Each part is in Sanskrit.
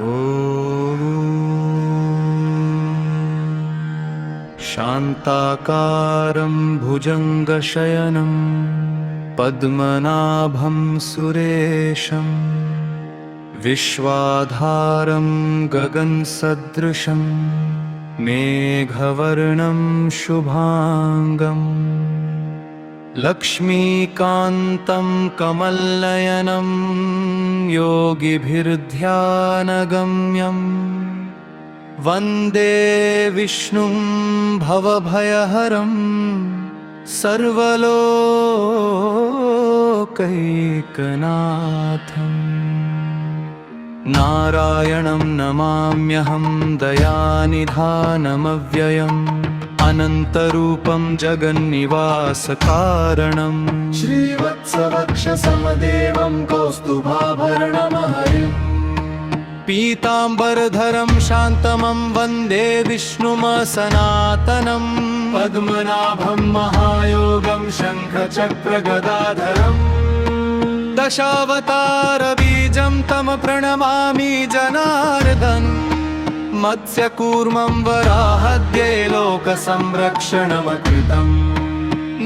ॐ शान्ताकारं भुजङ्गशयनं पद्मनाभं सुरेशं विश्वाधारं गगनसदृशं मेघवर्णं शुभांगम् लक्ष्मीकान्तं कमलनयनं योगिभिर्ध्यानगम्यं वन्दे विष्णुं भवभयहरं सर्वलोकैकनाथम् नारायणं नमाम्यहं दयानिधानमव्ययम् अनन्तरूपं जगन्निवासकारणं श्रीवत्सवक्षसमदेवं कौस्तुभाभरणमहरिं पीताम्बरधरं शान्तमं वन्दे विष्णुमसनातनं पद्मनाभं महायोगं शङ्खचक्रगदाधरम् दशावतारबीजं तं प्रणमामि जनार्दन मत्स्यकूर्मं वराहद्ये लोकसंरक्षणमकृतं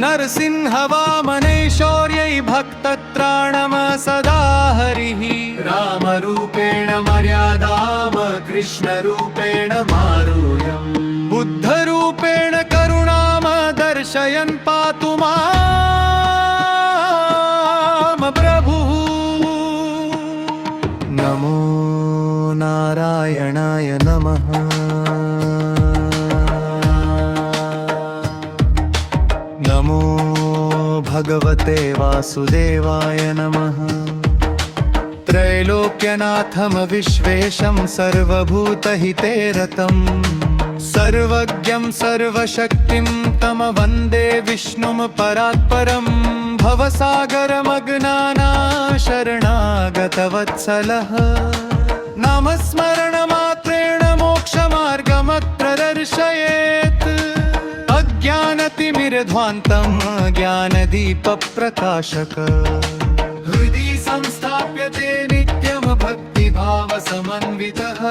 नरसिंहवामने शौर्यै भक्तत्राणं सदा हरिः रामरूपेण मर्यादाम कृष्णरूपेण मारुह्यम् बुद्धरूपेण करुणाम दर्शयन् पातु मां प्रभुः नमो नारायणाय नमः नमो भगवते वासुदेवाय नमः त्रैलोक्यनाथं विश्वेशं सर्वभूतहिते रतं सर्वज्ञं सर्वशक्तिं तं वन्दे विष्णुं परात्परं भवसागरमग्नानां शरणागतवत्सलः नामस्मरणमात्रेण मोक्षमार्गमप्रदर्शयेत् अज्ञानतिमिरध्वान्तं ज्ञानदीपप्रकाशक हृदि संस्थाप्यते नित्यं भक्तिभावसमन्वितः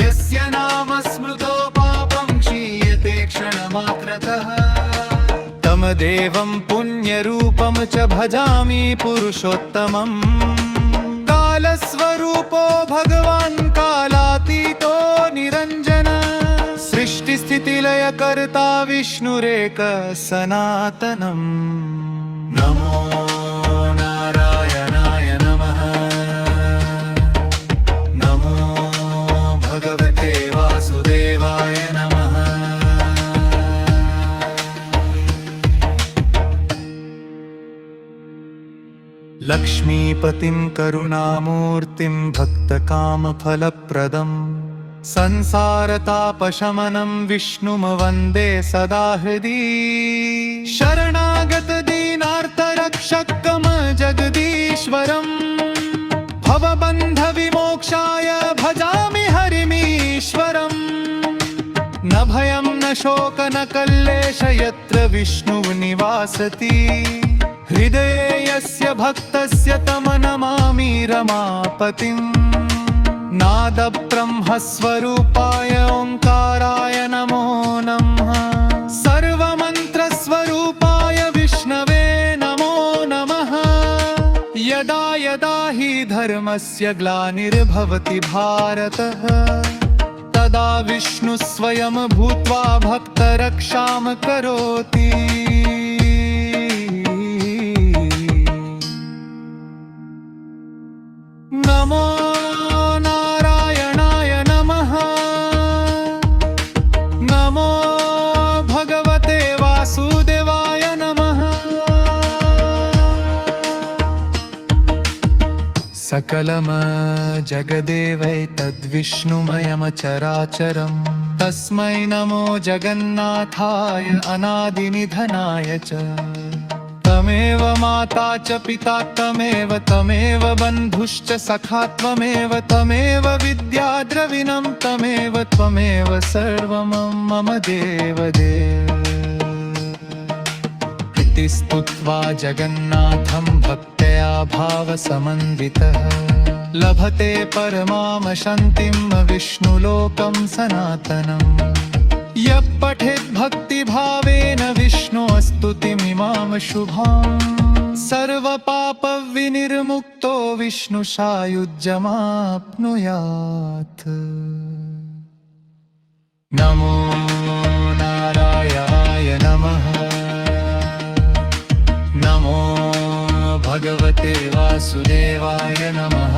यस्य नाम स्मृतो पापं क्षीयते क्षणमात्रतः तं देवं पुण्यरूपं च भजामि पुरुषोत्तमम् कालस्वरूपो भगवान् कालातीतो निरञ्जन सृष्टिस्थितिलयकर्ता विष्णुरेक सनातनम् नमो नारायणाय नमः नमो भगवते वासुदेवाय नमः लक्ष्मीपतिं करुणामूर्तिं भक्तकामफलप्रदं संसारतापशमनं विष्णुं वन्दे सदा हृदि शरणागतदीनार्तरक्षकं जगदीश्वरं भवबन्धविमोक्षाय भजामि हरिमीश्वरम् न भयं न शोक न कल्लेश यत्र विष्णुः निवासति हृदये यस्य भक्तस्य तं नमामि रमापतिम् नादब्रह्मस्वरूपाय ओङ्काराय नमो नमः सर्वमन्त्रस्वरूपाय विष्णवे नमो नमः यदा यदा हि धर्मस्य ग्लानिर्भवति भारतः तदा विष्णुः स्वयं भूत्वा भक्तरक्षां करोति नमो नारायणाय नमः नमो भगवते वासुदेवाय नमः सकलं जगदेवैतद्विष्णुमयमचराचरं तस्मै नमो जगन्नाथाय अनादिनिधनाय च तमेव माता च पिता तमेव बन्धुश्च सखा त्वमेव तमेव विद्याद्रविणं तमेव त्वमेव सर्वं मम देवदेव इति स्तुत्वा जगन्नाथं भक्त्या भावसमन्वितः लभते परमां शान्तिं विष्णुलोकं सनातनम् यः पठेत् भक्तिभावेन विष्णोस्तुतिमिमां शुभाम् सर्वपापविनिर्मुक्तो विष्णुसायुज्यमाप्नुयात् नमो नारायणाय नमः नमो भगवते वासुदेवाय नमः